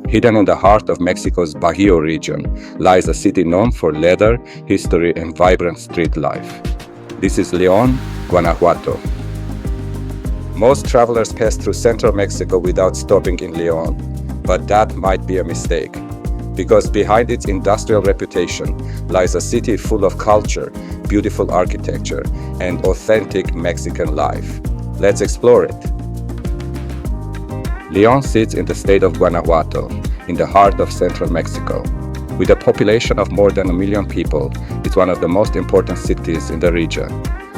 Hidden in the heart of Mexico's Bajío region lies a city known for leather, history, and vibrant street life. This is León, Guanajuato. Most travelers pass through central Mexico without stopping in León, but that might be a mistake, because behind its industrial reputation lies a city full of culture, beautiful architecture, and authentic Mexican life. Let's explore it. León sits in the state of Guanajuato, in the heart of central Mexico. With a population of more than 1 million people, it's one of the most important cities in the region.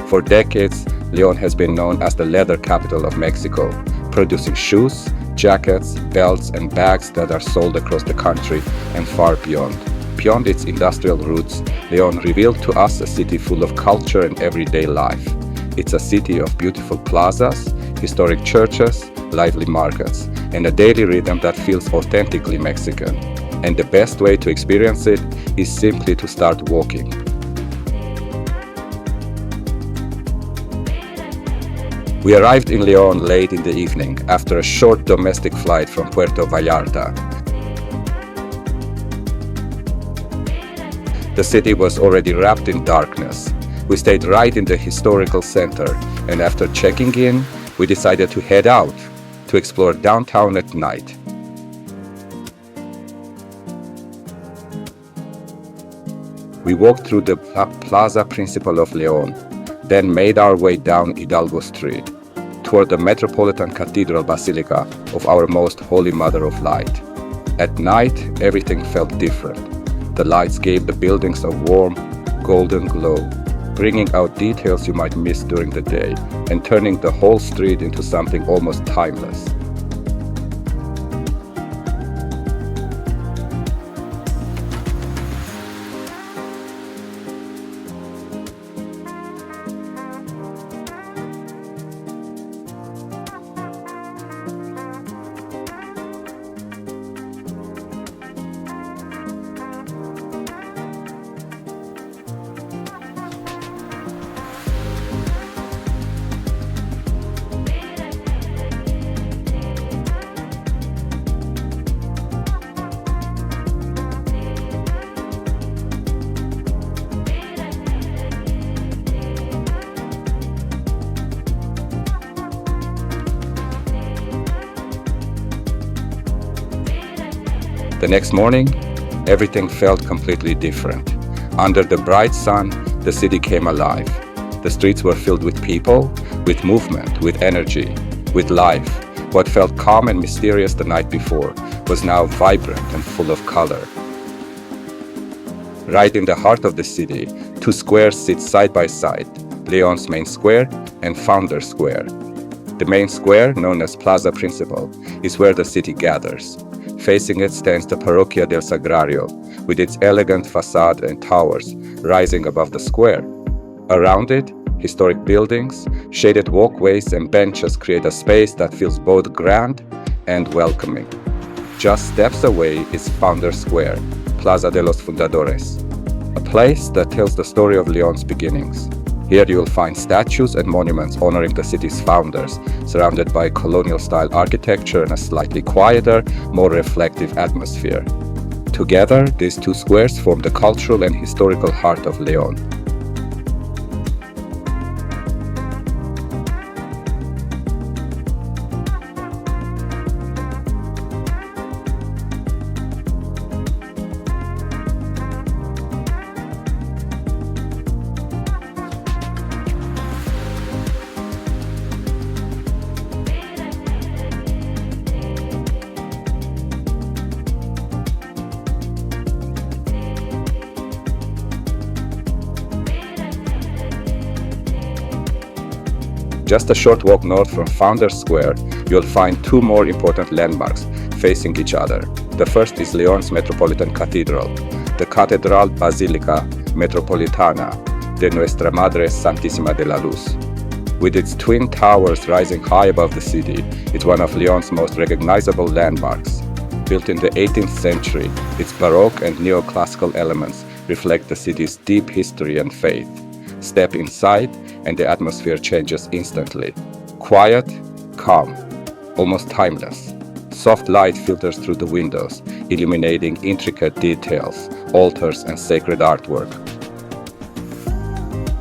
For decades, León has been known as the leather capital of Mexico, producing shoes, jackets, belts, and bags that are sold across the country and far beyond. Beyond its industrial roots, León revealed to us a city full of culture and everyday life. It's a city of beautiful plazas, historic churches, lively markets, and a daily rhythm that feels authentically Mexican. And the best way to experience it is simply to start walking. We arrived in León late in the evening after a short domestic flight from Puerto Vallarta. The city was already wrapped in darkness. We stayed right in the historical center, and after checking in, we decided to head out to explore downtown at night. We walked through the Plaza Principal of León, then made our way down Hidalgo Street toward the Metropolitan Cathedral Basilica of our Most Holy Mother of Light. At night, everything felt different. The lights gave the buildings a warm, golden glow, bringing out details you might miss during the day and turning the whole street into something almost timeless. The next morning, everything felt completely different. Under the bright sun, the city came alive. The streets were filled with people, with movement, with energy, with life. What felt calm and mysterious the night before was now vibrant and full of color. Right in the heart of the city, two squares sit side by side, León's main square and Founders Square. The main square, known as Plaza Principal, is where the city gathers. Facing it stands the Parroquia del Sagrario, with its elegant facade and towers rising above the square. Around it, historic buildings, shaded walkways, and benches create a space that feels both grand and welcoming. Just steps away is Founders Square, Plaza de los Fundadores, a place that tells the story of León's beginnings. Here you'll find statues and monuments honoring the city's founders, surrounded by colonial-style architecture and a slightly quieter, more reflective atmosphere. Together, these two squares form the cultural and historical heart of León. Just a short walk north from Founders Square, you'll find two more important landmarks facing each other. The first is León's Metropolitan Cathedral, the Cathedral Basilica Metropolitana de Nuestra Madre Santísima de la Luz. With its twin towers rising high above the city, it's one of León's most recognizable landmarks. Built in the 18th century, its Baroque and neoclassical elements reflect the city's deep history and faith. Step inside, and the atmosphere changes instantly. Quiet, calm, almost timeless. Soft light filters through the windows, illuminating intricate details, altars, and sacred artwork.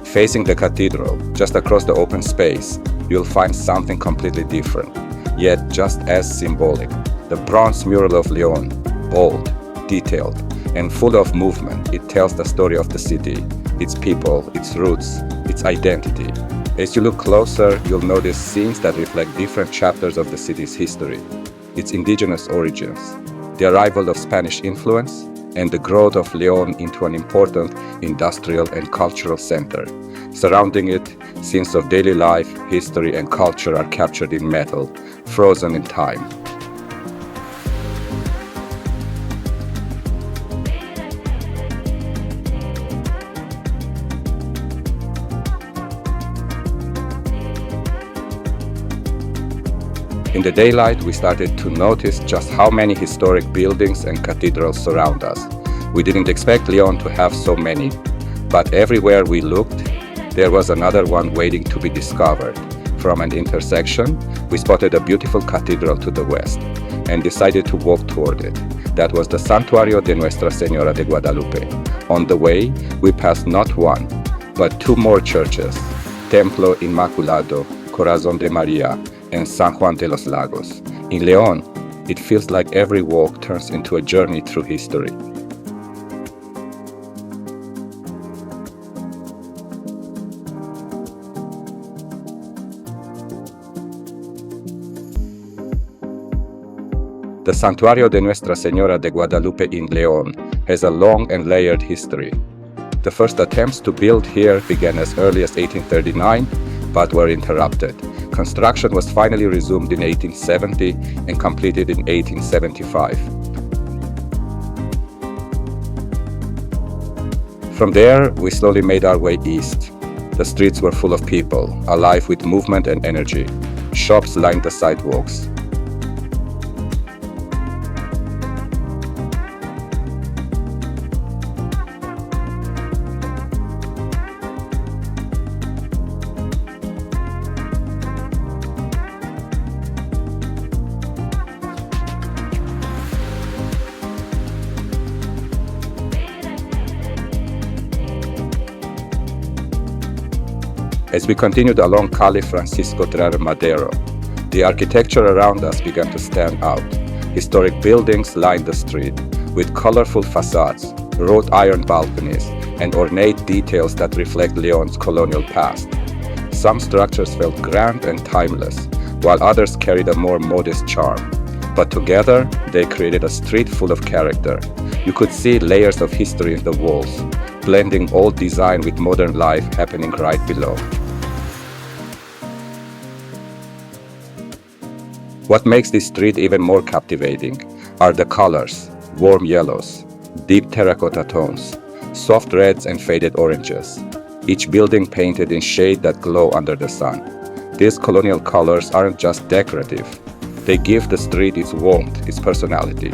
Facing the cathedral, just across the open space, you'll find something completely different, yet just as symbolic. The bronze mural of León, bold, detailed, and full of movement. It tells the story of the city, its people, its roots, its identity. As you look closer, you'll notice scenes that reflect different chapters of the city's history, its indigenous origins, the arrival of Spanish influence, and the growth of León into an important industrial and cultural center. Surrounding it, scenes of daily life, history, and culture are captured in metal, frozen in time. In the daylight, we started to notice just how many historic buildings and cathedrals surround us. We didn't expect León to have so many, but everywhere we looked, there was another one waiting to be discovered. From an intersection, we spotted a beautiful cathedral to the west and decided to walk toward it. That was the Santuario de Nuestra Señora de Guadalupe. On the way, we passed not one, but two more churches, Templo Inmaculado, Corazón de María, and San Juan de los Lagos. In León, it feels like every walk turns into a journey through history. The Santuario de Nuestra Señora de Guadalupe in León has a long and layered history. The first attempts to build here began as early as 1839, but were interrupted. Construction was finally resumed in 1870 and completed in 1875. From there, we slowly made our way east. The streets were full of people, alive with movement and energy. Shops lined the sidewalks. As we continued along Calle Francisco Madero, the architecture around us began to stand out. Historic buildings lined the street, with colorful facades, wrought iron balconies, and ornate details that reflect León's colonial past. Some structures felt grand and timeless, while others carried a more modest charm. But together, they created a street full of character. You could see layers of history in the walls, blending old design with modern life happening right below. What makes this street even more captivating are the colors: warm yellows, deep terracotta tones, soft reds and faded oranges, each building painted in shade that glow under the sun. These colonial colors aren't just decorative. They give the street its warmth, its personality,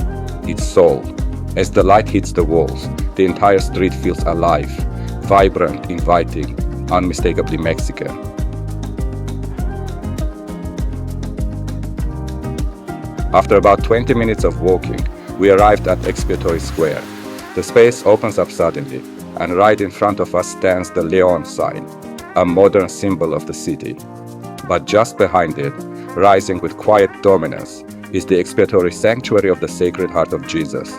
its soul. As the light hits the walls, the entire street feels alive, vibrant, inviting, unmistakably Mexican. After about 20 minutes of walking, we arrived at Expiatory Square. The space opens up suddenly, and right in front of us stands the León sign, a modern symbol of the city. But just behind it, rising with quiet dominance, is the expiatory sanctuary of the Sacred Heart of Jesus.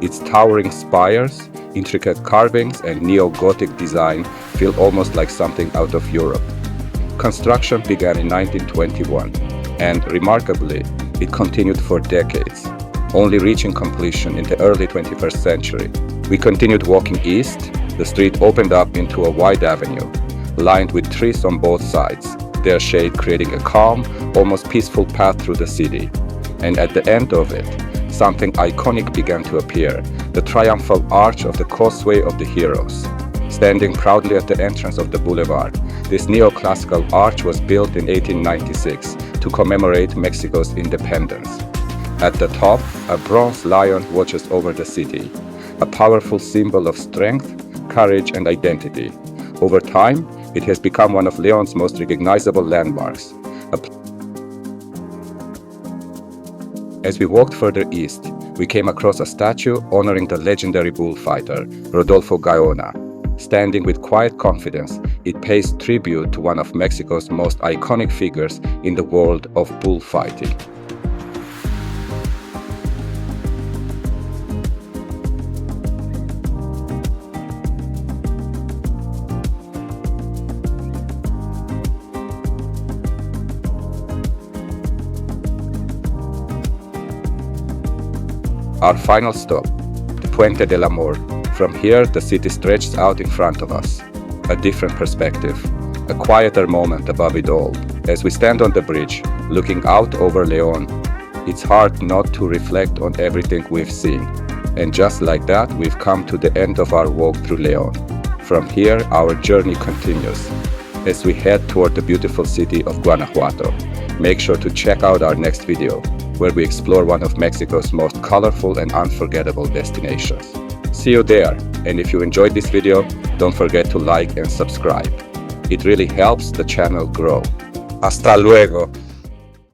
Its towering spires, intricate carvings, and neo-Gothic design feel almost like something out of Europe. Construction began in 1921, and remarkably, it continued for decades, only reaching completion in the early 21st century. We continued walking east. The street opened up into a wide avenue, lined with trees on both sides, their shade creating a calm, almost peaceful path through the city. And at the end of it, something iconic began to appear, the triumphal arch of the Causeway of the Heroes. Standing proudly at the entrance of the boulevard, this neoclassical arch was built in 1896 to commemorate Mexico's independence. At the top, a bronze lion watches over the city, a powerful symbol of strength, courage, and identity. Over time, it has become one of León's most recognizable landmarks. As we walked further east, we came across a statue honoring the legendary bullfighter, Rodolfo Gaona. Standing with quiet confidence, it pays tribute to one of Mexico's most iconic figures in the world of bullfighting. Our final stop, the Puente del Amor. From here, the city stretches out in front of us. A different perspective, a quieter moment above it all. As we stand on the bridge, looking out over León, it's hard not to reflect on everything we've seen. And just like that, we've come to the end of our walk through León. From here, our journey continues as we head toward the beautiful city of Guanajuato. Make sure to check out our next video, where we explore one of Mexico's most colorful and unforgettable destinations. See you there, and if you enjoyed this video, don't forget to like and subscribe. It really helps the channel grow. Hasta luego!